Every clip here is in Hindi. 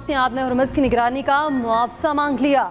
ट्रंप ने आपने हुर्मुज़ की निगरानी का मुआवजा मांग लिया।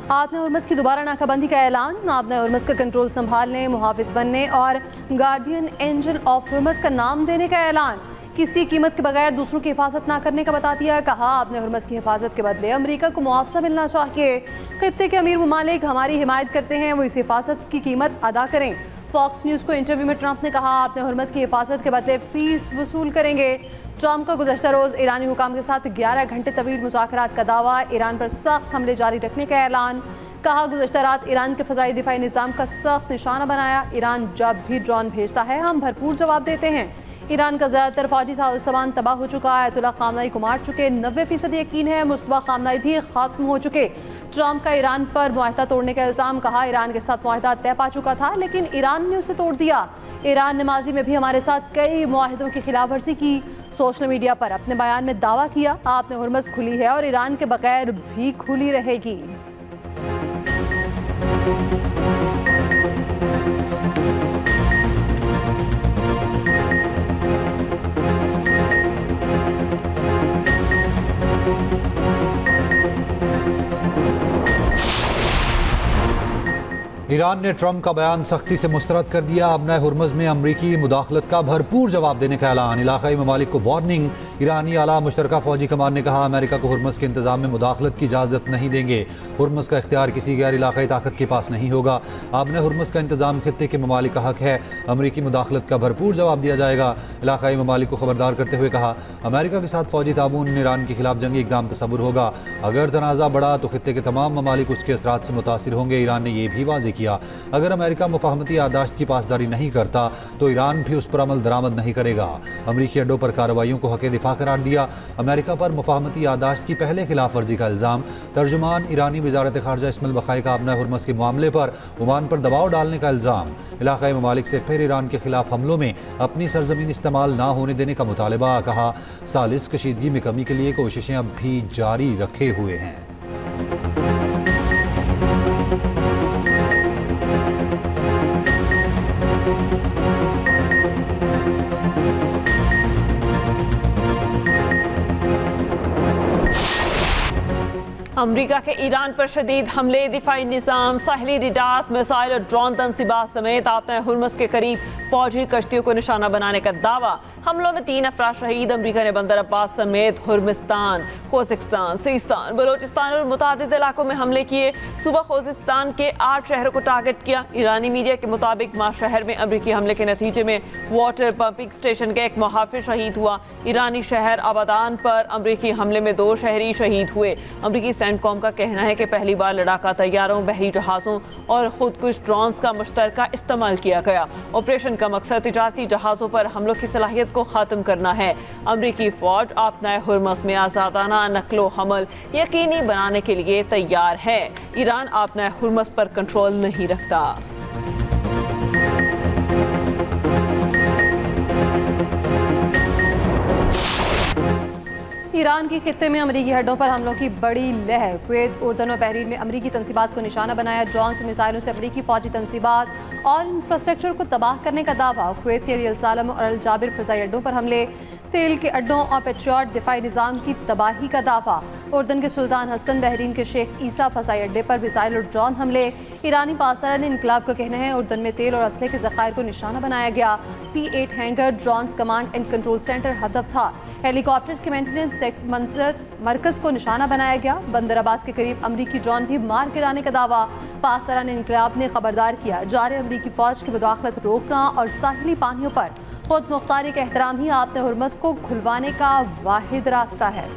आपने हुर्मुज़ की दोबारा नाकाबंदी का ऐलान, आपने हुर्मुज़ का कंट्रोल संभालने, मुहाफिज बनने और गार्डियन एंजल ऑफ हुर्मुज़ का नाम देने का ऐलान, किसी कीमत के बगैर दूसरों की हिफाजत ना करने का बता दिया। कहा आपने हुर्मुज़ की हिफाजत के बदले अमेरिका को मुआवजा मिलना चाहिए। खित्ते के अमीर ममालिक हमारी हिमायत करते हैं, वो इस हिफाजत की कीमत अदा करें। फॉक्स न्यूज़ को इंटरव्यू में ट्रंप ने कहा आपने हुर्मुज़ की हिफाजत के बदले फीस वसूल करेंगे। ट्रंप का गुज़श्ता रोज़ ईरानी हुकाम के साथ 11 घंटे तवील मुज़ाकरात का दावा, ईरान पर सख्त हमले जारी रखने का ऐलान। कहा गुज़श्ता रात ईरान के फ़ज़ाई दिफाई निज़ाम का सख्त निशाना बनाया। ईरान जब भी ड्रोन भेजता है हम भरपूर जवाब देते हैं। ईरान का ज़्यादातर फौजी सामान तबाह हो चुका है। आयतुल्लाह ख़ामनेई को मार चुके, 90% यकीन है मुस्तफ़ा ख़ामनेई भी ख़त्म हो चुके। ट्रंप का ईरान पर मुआहदा तोड़ने का इल्ज़ाम, कहा ईरान के साथ मुआहदा तय पा चुका था लेकिन ईरान ने उसे तोड़ दिया। ईरान ने माजी में भी हमारे साथ कई मुआहदों की खिलाफ वर्जी की। सोशल मीडिया पर अपने बयान में दावा किया आपने हुर्मुज़ खुली है और ईरान के बगैर भी खुली रहेगी। ईरान ने ट्रंप का बयान सख्ती से मुस्तरद कर दिया। अब नए हुर्मुज़ में अमरीकी मुदाखलत का भरपूर जवाब देने का ऐलान, इलाकाई ममालिक को वार्निंग। ईरानी आला मुश्तरका फौजी कमान ने कहा अमेरिका को हुर्मुज़ के इंतजाम में मुदाखलत की इजाज़त नहीं देंगे। हुर्मुज़ का इख्तियार किसी गैर इलाकाई ताकत के पास नहीं होगा। आपने हुर्मुज़ का इंतजाम खित्ते के ममालिक का हक है, अमरीकी मुदाखलत का भरपूर जवाब दिया जाएगा। इलाकाई ममालिक को खबरदार करते हुए कहा अमेरिका के साथ फौजी ताउन ईरान के खिलाफ जंगी इकदाम तस्वुर होगा। अगर तनाज़ा बढ़ा तो खित्ते के तमाम ममालिक उसके असरात से मुतासिर होंगे। ईरान ने यह भी वाज़ेह किया अगर अमेरिका मुफाहमती यादाश्त की पासदारी नहीं करता तो ईरान भी उस पर अमल दरामद नहीं करेगा। अमरीकी अड्डों पर कार्रवाइयों को हक़ दिफा करार दिया। अमेरिका पर मुफाहमती यादाश्त की पहले खिलाफ वर्जी का इल्ज़ाम। तर्जुमान ईरानी वज़ारत ख़ारजा इस्माइल बक़ाई का अपना हुर्मुज़ के मामले पर ओमान पर दबाव डालने का इल्ज़ाम। इलाक़ाई ममालिक से फिर ईरान के खिलाफ हमलों में अपनी सरजमीन इस्तेमाल ना होने देने का मुतालबा। कहा सालिस कशीदगी में कमी के लिए कोशिशें अब भी जारी रखे हुए हैं। अमरीका के ईरान पर शदीद हमले, दिफाई निज़ाम, साहली रिडार्स, मिसाइल और ड्रोन तनसीबात समेत आपने हुर्मुज़ के करीब फौजी कश्तियों को निशाना बनाने का दावा। हमलों में 3 अफराद शहीद। अमरीका ने बंदर अब्बास समेत हुर्मिस्तान, खोजिस्तान, सिस्तान, बलोचिस्तान और मुतादिद इलाकों में हमले किए। सुबह खोजिस्तान के 8 शहरों को टारगेट किया। ईरानी मीडिया के मुताबिक माह शहर में अमरीकी हमले के नतीजे में वाटर पंपिंग स्टेशन का एक मुहाफिज शहीद हुआ। ईरानी शहर आबादान पर अमरीकी हमले में 2 शहरी शहीद हुए। अमरीकी सेंटकॉम का कहना है कि पहली बार लड़ाका तैयारों, बहरी जहाज़ों और खुदकुश ड्रोन्स का मुश्तरका इस्तेमाल किया गया। ऑपरेशन का मकसद तिजारती जहाज़ों पर हमलों की सलाहियत को ख़त्म करना है। अमरीकी फ़ौज अपना हुर्मुज़ में आज़ादाना नकलो हमल यकीनी बनाने के लिए तैयार है। ईरान अपना हुर्मुज़ पर कंट्रोल नहीं रखता। ईरान की खित्ते में अमरीकी हड्डों पर हमलों की बड़ी लहर। कुवैत, उर्दन और बहरीन में अमरीकी तनसीबात को निशाना बनाया। ड्रोन से मिसाइलों से अमरीकी फौजी तनसीबात और इंफ्रास्ट्रक्चर को तबाह करने का दावा। कुवैत के अल सालम और अल जाबिर फ़ज़ाई अड्डों पर हमले। तेल के अड्डों और पेट्रियट दिफाई निज़ाम की तबाही का दावा। उर्दन के सुल्तान हसन, बहरीन के शेख ईसा फ़ज़ाई अड्डे पर मिसाइल और ड्रोन हमले। ईरानी पासदारान इनकलाब का कहना है उर्दन में तेल और असले के ज़खायर को निशाना बनाया गया। P8 hangar drones command and control centre हदफ था। हेलीकॉप्टर्स के मेंटेनेंस मरकज़ को निशाना बनाया गया। बंदर अब्बास के करीब अमरीकी ड्रोन भी मार गिराने का दावा। पासदारान इनकलाब ने खबरदार किया जारी अमरीकी फ़ौज की मुदाखलत रोकना और साहिली पानियों पर खुद मुख्तारी का एहतराम ही आपने हुर्मुज़ को खुलवाने का वाहिद रास्ता है।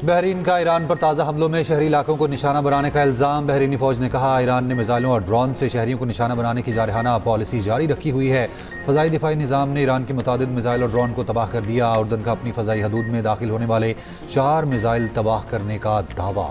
बहरीन का ईरान पर ताज़ा हमलों में शहरी इलाकों को निशाना बनाने का इल्ज़ाम। बहरीनी फ़ौज ने कहा ईरान ने मिसाइलों और ड्रोन से शहरियों को निशाना बनाने की जारहाना पॉलिसी जारी रखी हुई है। फ़ज़ाई दिफाई निज़ाम ने ईरान के मुतादिद मिसाइल और ड्रोन को तबाह कर दिया। उर्दन का अपनी फ़ज़ाई हदूद में दाखिल होने वाले 4 मिसाइल तबाह करने का दावा।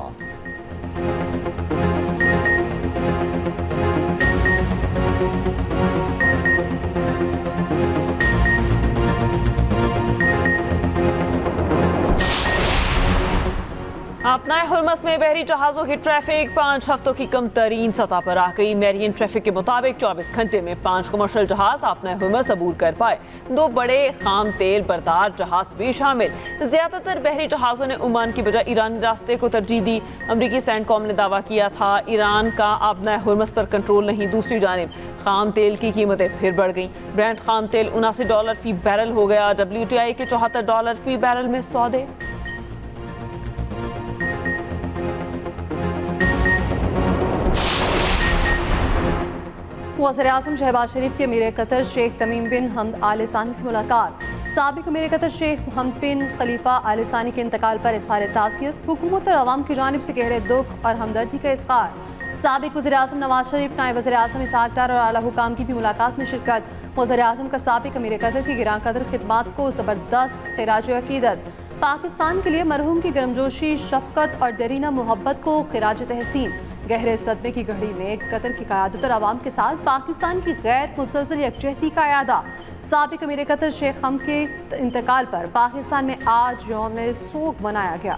अपना हुर्मस में बहरी जहाज़ों की ट्रैफिक 5 हफ्तों की कम तरीन सतह पर आ गई। मेरियन ट्रैफिक के मुताबिक 24 घंटे में 5 कमर्शियल जहाज अपना हुर्मस अबूर कर पाए। 2 बड़े खाम तेल बरदार जहाज भी शामिल। ज्यादातर बहरी जहाज़ों ने ओमान की बजाय ईरानी रास्ते को तरजीह दी। अमरीकी सेंटकॉम ने दावा किया था ईरान का अपना हुर्मस पर कंट्रोल नहीं। दूसरी जानिब खाम तेल की कीमतें फिर बढ़ गईं। ब्रेंट खाम तेल $79 फी बैरल हो गया। WTI के $74 फी बैरल में सौदे। वज़ीर-ए-आज़म शहबाज शरीफ के अमीर कतर शेख तमीम बिन हमद आल सानी से मुलाकात। साबिक अमीर कतर शेख मोहम्मद बिन खलीफा आल सानी के इंतकाल पर इज़हार ताज़ियत। हुकूमत और अवाम की जानिब से गहरे दुख और हमदर्दी का इज़हार। साबिक वज़ीर-ए-आज़म नवाज शरीफ, नायब वज़ीर-ए-आज़म इसहाक डार और आला हुकाम की भी मुलाकात में शिरकत। वज़ीर-ए-आज़म का साबिक अमीर कतर की गिरां कदर खिदमात को ज़बरदस्त खिराज अकीदत। पाकिस्तान के लिए मरहूम की गर्मजोशी, शफ़क़त और दरीना मोहब्बत को खिराज तहसीन। गहरे सदमे की घड़ी में कतर की क़यादत और आवाम के साथ पाकिस्तान की गैर मुसलसल यकजहती का यादा। साबिक अमीर कतर शेख हम के इंतकाल पर पाकिस्तान में आज यौम सोग मनाया गया।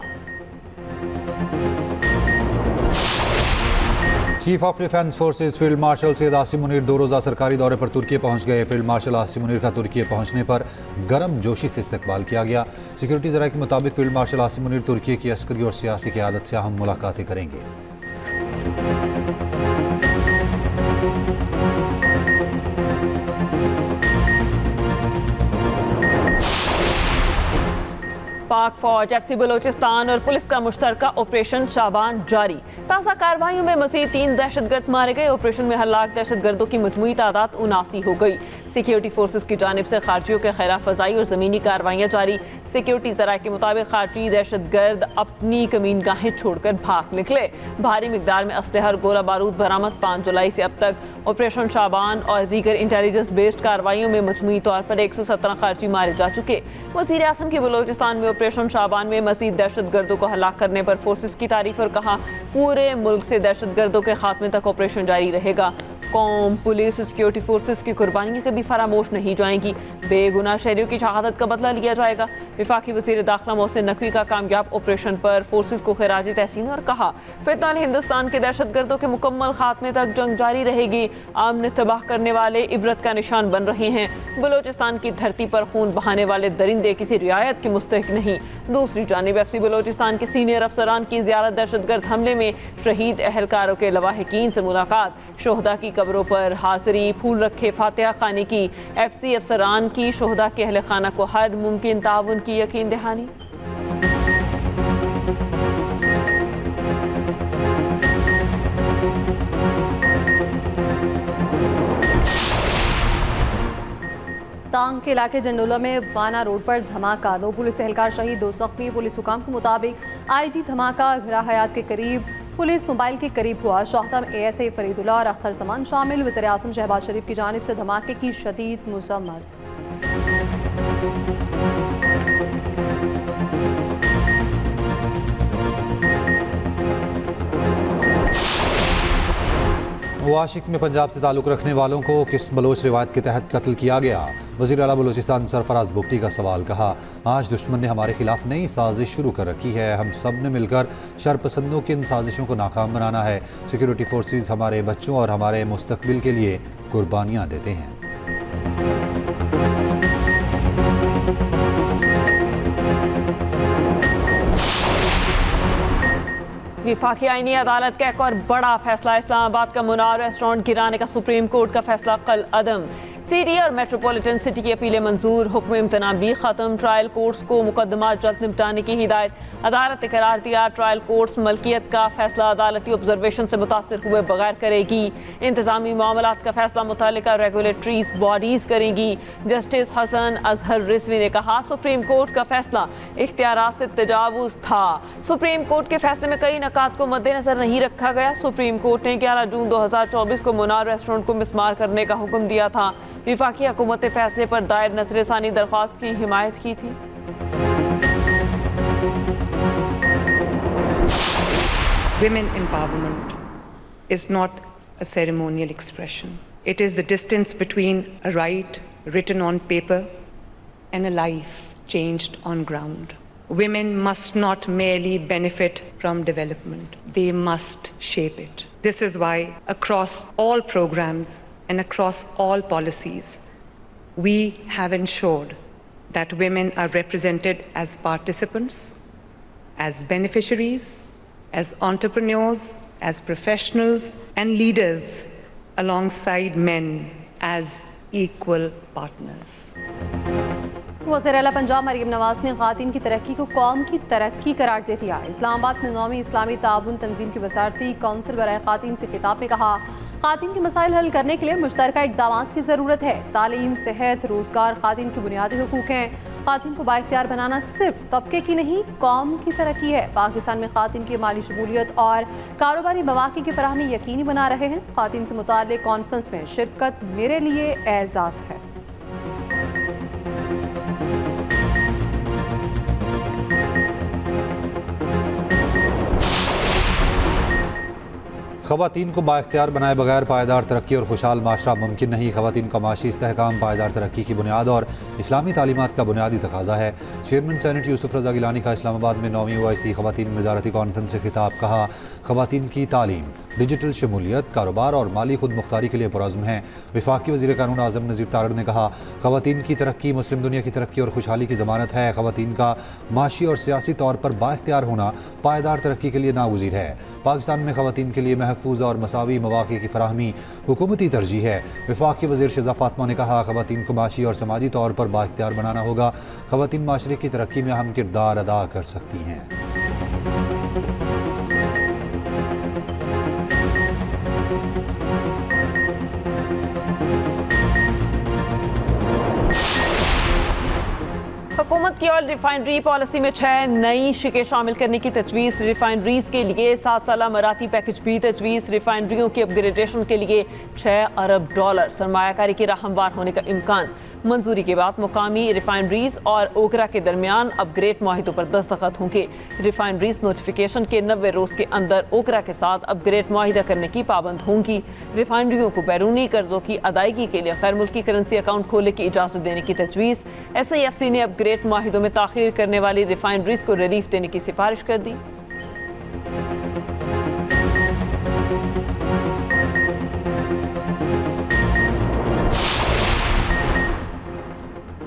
Chief of defence forces field marshal Syed Asim Munir 2 रोज़ा सरकारी दौरे पर तुर्की पहुंच गए। फील्ड मार्शल आसिम मुनीर का तुर्की पहुंचने पर गर्म जोशी से इस्तकबाल किया गया। सिक्योरिटी ज़राए के मुताबिक फील्ड मार्शल आसिम मुनीर तुर्की की अस्करी और सियासी क़यादत से अहम मुलाकातें करेंगे। पाक फौज, FC बलोचिस्तान और पुलिस का मुश्तरका ऑपरेशन शाबान जारी। ताज़ा कार्रवाइयों में मज़ीद 3 दहशतगर्द मारे गए। ऑपरेशन में हलाक दहशतगर्दों की मजमूई तादाद 79 हो गई। सिक्योरिटी फोर्सेस की जानिब से खारजियों के खिलाफ फजाई और ज़मीनी कार्रवाइयाँ जारी। सिक्योरिटी ज़राए के मुताबिक खारजी दहशतगर्द अपनी कमीनगाहें छोड़कर भाग निकले। भारी मिकदार में असलहा और गोला बारूद बरामद। 5 जुलाई से अब तक ऑपरेशन शाबान और दीगर इंटेलिजेंस बेस्ड कार्रवाइयों में मजमूई तौर पर 117 खारजी मारे जा चुके। वज़ीर आज़म की बलोचिस्तान में ऑपरेशन शाबान में मज़ीद दहशतगर्दों को हलाक करने पर फोर्सेस की तारीफ और कहा पूरे मुल्क से दहशतगर्दों के खात्मे तक ऑपरेशन जारी रहेगा। कौम, पुलिस, सिक्योरिटी फोर्सेस की कुर्बानियाँ कभी फरामोश नहीं जाएंगी। बेगुनाह शहरियों की शहादत का बदला लिया जाएगा। वफाकी वज़ीर दाखिला मोहसिन नकवी का कामयाब ऑपरेशन पर फोर्सेस को खिराज तहसीन और कहा फिलहाल हिंदुस्तान के दहशतगर्दों के मुकम्मल खात्मे तक जंग जारी रहेगी। आमने तबाह करने वाले इबरत का निशान बन रहे हैं। बलोचिस्तान की धरती पर खून बहाने वाले दरिंदे किसी रियायत के मुस्तहिक नहीं। दूसरी जानिब FC बलोचिस्तान के सीनियर अफसरान की ज़ियारत। दहशतगर्द हमले में शहीद अहलकारों के लवाहिकीन से मुलाकात। शोहदा की कब्रों पर हाज़री, फूल रखे, फातिहा खानी की। FC अफसरान की शोहदा के अहल खाना को हर मुमकिन ताउन की यकीन दहानी। तांग के इलाके जंडोला में वाना रोड पर धमाका, 2 पुलिस एहलकार शहीद, 2 ज़ख्मी। पुलिस हुकाम के मुताबिक IT धमाका घरा हयात के करीब पुलिस मोबाइल के करीब हुआ। शोहदा में ASA फरीदुल्ला और अख्तर समान शामिल। वज़ीर-ए-आज़म शहबाज शरीफ की जानिब से धमाके की शदीद मज़म्मत। वाशिक में पंजाब से ताल्लुक़ रखने वालों को किस बलोच रिवायत के तहत कत्ल किया गया? वज़ीर आला बलोचिस्तान सरफराज बुगटी का सवाल। कहा आज दुश्मन ने हमारे खिलाफ नई साजिश शुरू कर रखी है। हम सब ने मिलकर शरपसंदों की इन साजिशों को नाकाम बनाना है। सिक्योरिटी फोर्सेस हमारे बच्चों और हमारे मुस्तकबिल के लिए कुर्बानियाँ देते हैं। वफाकी आईनी अदालत का एक और बड़ा फैसला। इस्लामाबाद का मुनार रेस्टोरेंट गिराने का सुप्रीम कोर्ट का फैसला कल अदम। सिटी और मेट्रोपॉलिटन सिटी की अपीलें मंजूर। हुक्म इम्तना भी खत्म। ट्रायल कोर्ट्स को मुकदमा जल्द निपटाने की हिदायत। अदालत ने करार दिया ट्रायल कोर्ट्स मलकियत का फैसला अदालती ऑब्जर्वेशन से मुतासर हुए बगैर करेगी। इंतजामी मामलात का फैसला मुतल्लिका रेगुलेटरीज बॉडीज करेंगी। जस्टिस हसन अजहर रिजवी ने कहा सुप्रीम कोर्ट का फैसला इख्तियारात से तजावुज था। सुप्रीम कोर्ट के फैसले में कई नकात को मद्देनजर नहीं रखा गया। सुप्रीम कोर्ट ने 11 जून 2024 को मुनार रेस्टोरेंट को मिसमार करने का हुक्म दिया था। वफाकी हुकूमत ने फैसले पर दायर नज़र-ए-सानी दरख्वास्त की हिमायत की थी। Women empowerment is not a ceremonial expression. It is the distance between a right written on paper and a life changed on ground. Women must not merely benefit from development, they must shape it. This is why, across all programs and across all policies, we have ensured that women are represented as participants, as beneficiaries, as entrepreneurs, as professionals, and leaders alongside men as equal partners. वज़ीर आला पंजाब मरीम नवाज ने ख़वातीन की तरक्की को कौम की तरक्की करार दे दिया। इस्लामाबाद में 9वीं इस्लामी ताउन तंजीम की वज़ारती कौंसिल बराए ख़वातीन से खिताब में कहा, ख़वातीन के मसाइल हल करने के लिए मुश्तरका इक़दामात की ज़रूरत है। तालीम, सेहत, रोज़गार ख़वातीन के बुनियादी हुकूक़ हैं। ख़वातीन को बाइख्तियार बनाना सिर्फ तबके की नहीं, कौम की तरक्की है। पाकिस्तान में ख़वातीन की माली शमूलियत और कारोबारी मौक़े की फराहमी यकीनी बना रहे हैं। ख़वातीन से मुताल्लिक़ कॉन्फ्रेंस में शिरकत मेरे लिए एज़ाज़ है। ख़वातीन को बाइख्तियार बनाए बगैर पायदार तरक्की और खुशहाल माशरा मुमकिन नहीं। ख़वातीन का माशी इस्तेहकाम पायदार तरक्की की बुनियाद और इस्लामी तालीमात का बुनियादी तकाजा है। चेयरमैन सेनेट यूसुफ रज़ा गिलानी का इस्लामाबाद में 9वीं OIC ख़वातीन वज़ारती कॉन्फ्रेंस से खिताब। कहा, ख़वातीन की तालीम, डिजिटल शमूलियत, कारोबार और माली खुद मुख्तारी के लिए पुरज़्म है। वफाकी वज़ीर कानून आज़म नज़ीर तारड़ ने कहा, ख़वातीन की तरक्की मुस्लिम दुनिया की तरक्की और खुशहाली की ज़मानत है। ख़वातीन का माशी और सियासी तौर पर बाइख्तियार होना पायदार तरक्की के लिए नागुज़ीर है। पाकिस्तान में ख़वातीन के लिए महफूज और मसावी मौक़े की फराहमी हुकूमती तरजीह है। वफाकी वज़ीर शिज़ा फ़ातिमा ने कहा, ख़वातीन को माशी और समाजी तौर पर बाइख्तियार बनाना होगा। ख़वातीन माशरे की तरक्की में अहम किरदार अदा कर सकती हैं। हुकूमत की ऑयल रिफाइनरी पॉलिसी में 6 नई शिकें शामिल करने की तजवीज़। रिफाइनरीज के लिए 7 साला मराठी पैकेज भी तजवीज़। रिफाइनरियों की अपग्रेडेशन के लिए $6 अरब सरमायाकारी की राह हमवार होने का इम्कान। मंजूरी के बाद मुकामी रिफाइनरीज और ओकरा के दरमियान अपग्रेड माहिदों पर दस्तखत होंगे। रिफाइनरीज नोटिफिकेशन के 90 रोज़ के अंदर ओकरा के साथ अपग्रेड माहिदा करने की पाबंद होंगी। रिफाइनरियों को बैरूनी कर्जों की अदायगी के लिए गैर मुल्की करेंसी अकाउंट खोलने की इजाज़त देने की तजवीज़। SIFC ने अपग्रेड माहिदों में ताख़ीर करने वाली रिफाइनरीज को रिलीफ देने की सिफारिश कर दी।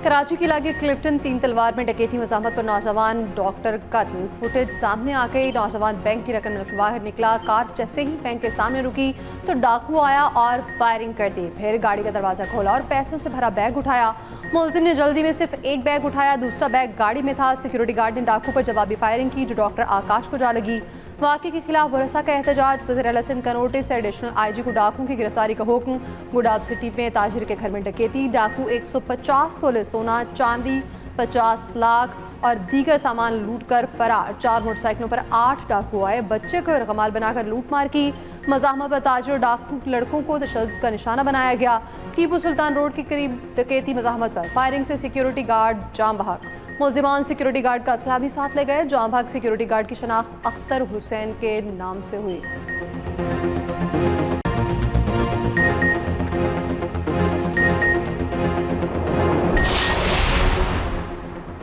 कराची के इलाके क्लिफ्टन 3 तलवार में डकैती मज़ाहमत पर नौजवान डॉक्टर कत्ल। फुटेज सामने आ गई। नौजवान बैंक की रकम लेकर बाहर निकला। कार जैसे ही बैंक के सामने रुकी तो डाकू आया और फायरिंग कर दी। फिर गाड़ी का दरवाज़ा खोला और पैसों से भरा बैग उठाया। मुलजिम ने जल्दी में सिर्फ एक बैग उठाया, दूसरा बैग गाड़ी में था। सिक्योरिटी गार्ड ने डाकू पर जवाबी फायरिंग की जो डॉक्टर आकाश को जा लगी। वाक़े के खिलाफ वरसा का एहतजाज। वज़ीर आला सिंध का नोटिस। एडिशनल IG को डाकू की गिरफ्तारी का हुक्म। गुडाब सिटी में ताजिर के घर में डकैती। डाकू 150 तोले सोना, चांदी, 50 लाख और दीगर सामान लूट कर फरार। 4 मोटरसाइकिलों पर 8 डाकू आए। बच्चे को रकमाल बनाकर लूट मार की। मज़ाहमत पर ताजिर डाकू लड़कों को तशद्दुद का निशाना बनाया गया। टीपू सुल्तान रोड के करीब डकैती। मज़ाहमत पर फायरिंग से सिक्योरिटी गार्ड जाम बहक। मुलजिमान सिक्योरिटी गार्ड का असला भी साथ ले गए। जाम भाग सिक्योरिटी गार्ड की शनाख्त अख्तर हुसैन के नाम से हुई।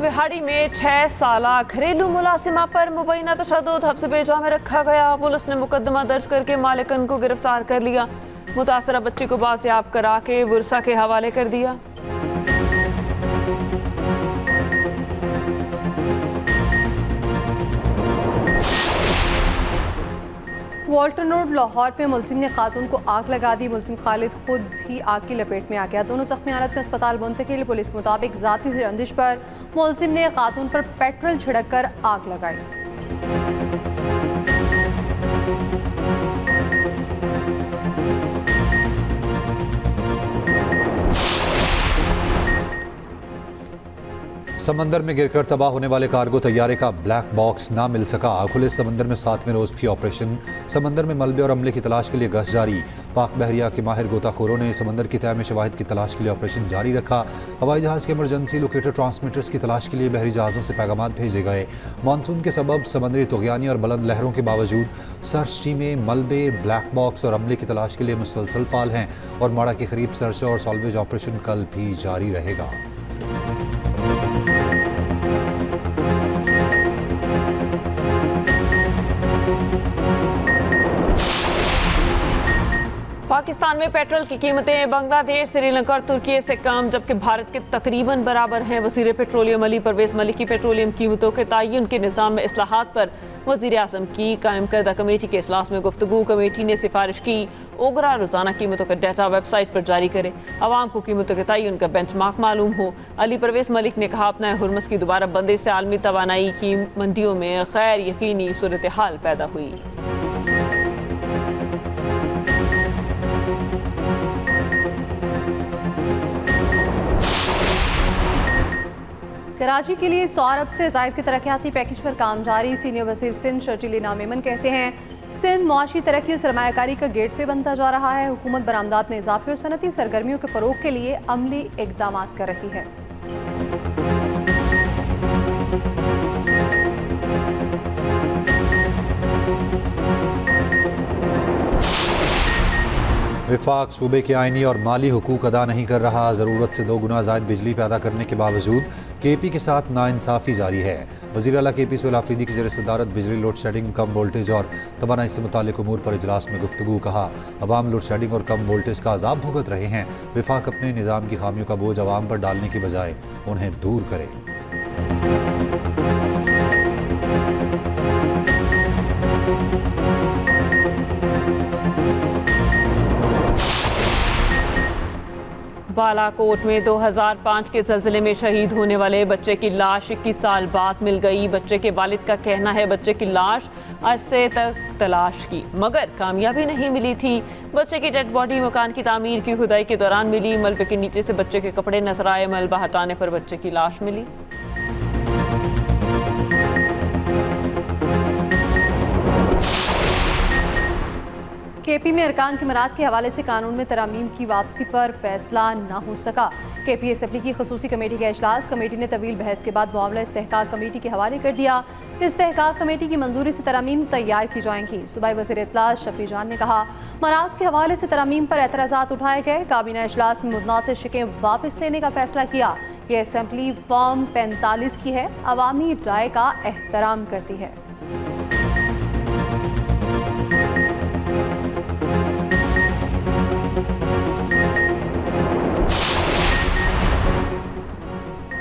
विहाड़ी में 6 साला घरेलू मुलाजिमा पर मुबैना तशद्दुद हब्स बेजा में रखा गया। पुलिस ने मुकदमा दर्ज करके मालिकन को गिरफ्तार कर लिया। मुतासरा बच्ची को बाजियाब करा के बुरसा के हवाले कर दिया। वॉल्टन रोड लाहौर में मुलजिम ने खातून को आग लगा दी। मुलजिम खालिद खुद भी आग की लपेट में आ गया। दोनों जख्मी हालत में अस्पताल मुंतकिल। पुलिस के मुताबिक जाती रंजिश पर मुलजिम ने खातून पर पेट्रोल छिड़क कर आग लगाई। समंदर में गिरकर तबाह होने वाले कार्गो तैयारे का ब्लैक बॉक्स ना मिल सका। खुले समंदर में 7वें रोज़ भी ऑपरेशन। समंदर में मलबे और अमले की तलाश के लिए गश्त जारी। पाक बहरिया के माहिर गोताखोरों ने समंदर की तह में शवाहिद की तलाश के लिए ऑपरेशन जारी रखा। हवाई जहाज़ के इमरजेंसी लोकेटर ट्रांसमीटर्स की तलाश के लिए बहरी जहाज़ों से पैगाम भेजे गए। मानसून के सबब समंदरी तुग़यानी और बुलंद लहरों के बावजूद सर्च टीमें मलबे, ब्लैक बॉक्स और अमले की तलाश के लिए मुसलसल फाल हैं और माड़ा के करीब सर्च और सॉल्वेज ऑपरेशन कल भी जारी रहेगा। पाकिस्तान में पेट्रोल की कीमतें बांग्लादेश, श्रीलंका और तुर्की से कम, जबकि भारत के तकरीबन बराबर हैं। वज़ीर पेट्रोलियम अली परवेज़ मलिक की पेट्रोलियम कीमतों के तयन के निज़ाम में इस्लाहात पर वज़ीर आज़म की कायम करदा कमेटी के इजलास में गुफ्तगू। कमेटी ने सिफारिश की ओगरा रोज़ाना कीमतों का डाटा वेबसाइट पर जारी करे, आवाम को कीमतों के तयन का बेंचमार्क मालूम हो। अली परवेज़ मलिक ने कहा, अपना हुर्मुज़ की दोबारा बंदिश से आलमी तवानाई की मंडियों में गैर यकीनी सूरत हाल पैदा हुई। कराची के लिए 100 अरब से ज़ायद के तरक्याती पैकेज पर काम जारी। सीनियर वज़ीर सिंध शर्जील इनाम मेमन कहते हैं, सिंध मुआशी तरक्की और सरमायाकारी का गेटवे बनता जा रहा है। हुकूमत बरामदात में इजाफे और सनती सरगर्मियों के फ़रोग के लिए अमली इक़दाम कर रही है। विफाक सूबे के आइनी और माली हुकूक अदा नहीं कर रहा। ज़रूरत से 2 गुना ज़ायद बिजली पैदा करने के बावजूद KP के साथ नाइंसाफ़ी जारी है। वज़ीर आला KP सोहेल आफरीदी की ज़ेर सदारत बिजली लोड शेडिंग, कम वोल्टेज और तवानाई से मुताल्लिक़ उमूर पर इजलास में गुफ्तगू। कहा, अवाम लोड शेडिंग और कम वोल्टेज का अज़ाब भुगत रहे हैं। विफाक अपने निज़ाम की खामियों का बोझ अवाम पर डालने की बजाय उन्हें दूर करे। बालाकोट में 2005 के ज़लज़ले में शहीद होने वाले बच्चे की लाश 21 साल बाद मिल गई। बच्चे के वालिद का कहना है, बच्चे की लाश अरसे तक तलाश की मगर कामयाबी नहीं मिली थी। बच्चे की डेड बॉडी मकान की तामीर की खुदाई के दौरान मिली। मलबे के नीचे से बच्चे के कपड़े नजर आए। मलबा हटाने पर बच्चे की लाश मिली। KP में अरकान की मराद के हवाले से कानून में तरामीम की वापसी पर फैसला न हो सका। KP असेंबली की खसूसी कमेटी का इजलास, कमेटी ने तवील बहस के बाद मामला इस्तेहकाक कमेटी के हवाले कर दिया। इस्तेहकाक कमेटी की मंजूरी से तरामीम तैयार की जाएंगी। सूबाई वज़ीर इत्तलात शफी जान ने कहा, मराद के हवाले से तरामीम पर एतराज़ात उठाए गए। काबीना इजलास में मुतनाज़िर शिकें वापस लेने का फैसला किया। ये असेंबली फॉर्म 45 की है, अवामी राय का एहतराम करती है।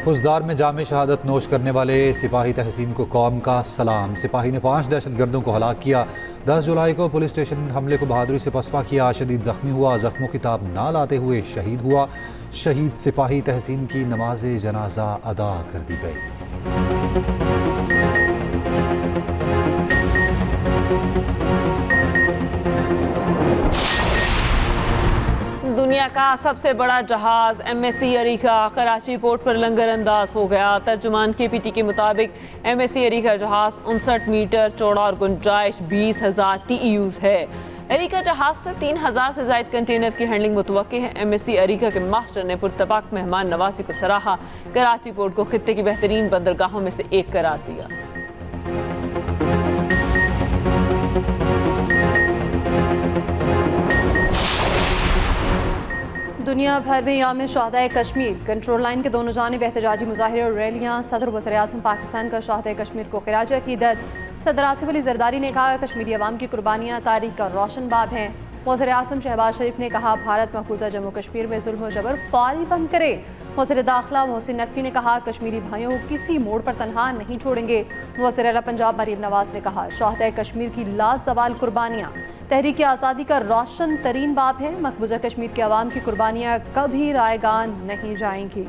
खुजदार में जामे शहादत नोश करने वाले सिपाही तहसीन को कौम का सलाम। सिपाही ने 5 दहशतगर्दों को हलाक किया। 10 जुलाई को पुलिस स्टेशन हमले को बहादुरी से पसपा किया। शदीद जख्मी हुआ, जख्मों की ताब ना लाते हुए शहीद हुआ। शहीद सिपाही तहसीन की नमाज जनाजा अदा कर दी गई। दुनिया का सबसे बड़ा जहाज MSC अरीका कराची पोर्ट पर लंगर अंदाज हो गया। तर्जुमान KPT के मुताबिक MSC अरीका जहाज 59 मीटर चौड़ा और गुंजाइश 20,000 TEUs है। अरीका जहाज से 3,000 से ज़ायद कंटेनर की हैंडलिंग मुतवक्की है। MSC अरीका के मास्टर ने पुरतबाक मेहमान नवाजी को सराहा। कराची पोर्ट को खित्ते की बेहतरीन बंदरगाहों में से एक करार दिया। दुनिया भर में यौम शहदाए कश्मीर, कंट्रोल लाइन के दोनों जानिब एहतजाजी मुजाहिरे और रैलियाँ। सदर वज़ीर आज़म पाकिस्तान का शहदाए कश्मीर को खिराज अक़ीदत। सदर आसिफ अली ज़रदारी ने कहा, कश्मीरी अवाम की कुर्बानियाँ तारीख का रोशन बाब हैं। वज़ीर आज़म शहबाज शरीफ ने कहा, भारत महफूजा जम्मू कश्मीर में जुल्म और जबर फौरी बंद करे। वज़ीर दाखिला मोहसिन नकवी ने कहा, कश्मीरी भाइयों को किसी मोड़ पर तनहा नहीं छोड़ेंगे। वज़ीर आला पंजाब मरीम नवाज ने कहा, शहदाए कश्मीर की लाजवाल कुर्बानियाँ तहरीक आज़ादी का रोशन तरीन बाब है। मकबूजा कश्मीर के अवाम की कुर्बानियाँ कभी रायगान नहीं जाएंगी।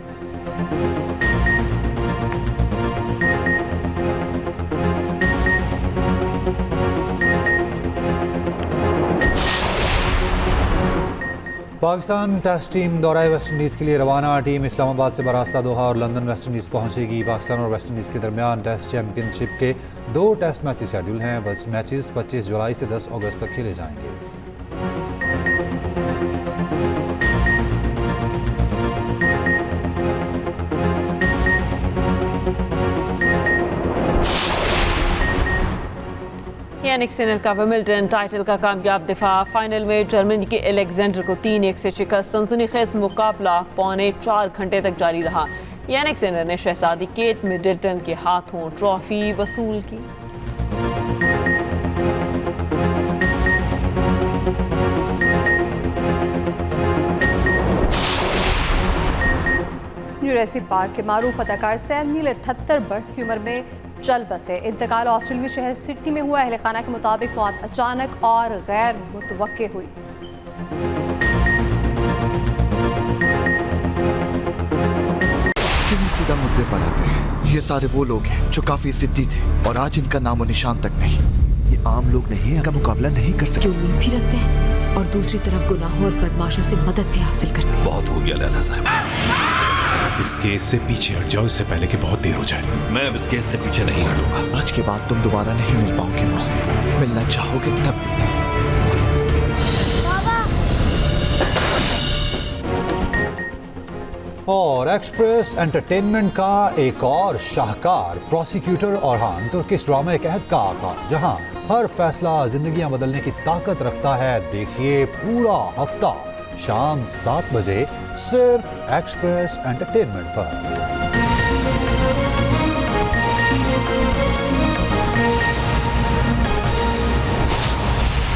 पाकिस्तान टेस्ट टीम दौरा वेस्ट इंडीज़ के लिए रवाना। टीम इस्लामाबाद से बरास्ता दोहा और लंदन वेस्ट इंडीज़ पहुंचेगी। पाकिस्तान और वेस्ट इंडीज़ के दरमियान टेस्ट चैंपियनशिप के 2 टेस्ट मैचेस शेड्यूल हैं। मैचेस 25 जुलाई से 10 अगस्त तक खेले जाएंगे। यानिक सिनर का विमिल्टन टाइटल का कामयाब दिफा। फाइनल में जर्मनी के एलेक्जेंडर को 3-1 से शिकस्त। सनसनीखेज मुकाबला 3.25 घंटे तक जारी रहा। यानिक सिनर ने शहजादी केट मिडल्टन के हाथों ट्रॉफी वसूल की। जुरासिक पार्क के मारूफ अदाकार सैम नील 78 बरस की उम्र में चल बसे। इंतकाल ऑस्ट्रेलियाई शहर सिडनी में हुआ। अहले खाना के मुताबिक मौत अचानक और गैर मुतवक्के हुई। सीधा मुद्दे पर आते हैं। ये सारे वो लोग हैं जो काफी जिद्दी थे और आज इनका नामो निशान तक नहीं। ये आम लोग नहीं, इनका मुकाबला नहीं कर सकते। उम्मीद भी रखते हैं और दूसरी तरफ गुनाहों और बदमाशों से मदद भी हासिल करते हैं। बहुत हो गया लैला साहब, इस केस से पीछे हट जाओ इससे पहले कि बहुत देर हो जाए। मैं इस केस से पीछे नहीं हटूंगा। आज के बाद तुम दोबारा नहीं मिल पाओगे मुझसे। मिलना चाहोगे तब भी नहीं। और एक्सप्रेस एंटरटेनमेंट का एक और शाहकार प्रोसिक्यूटर औरहान तुर्किश ड्रामा एक अहद का आगाज, जहां हर फैसला जिंदगियां बदलने की ताकत रखता है। देखिए पूरा हफ्ता शाम 7 बजे सिर्फ एक्सप्रेस एंटरटेनमेंट पर।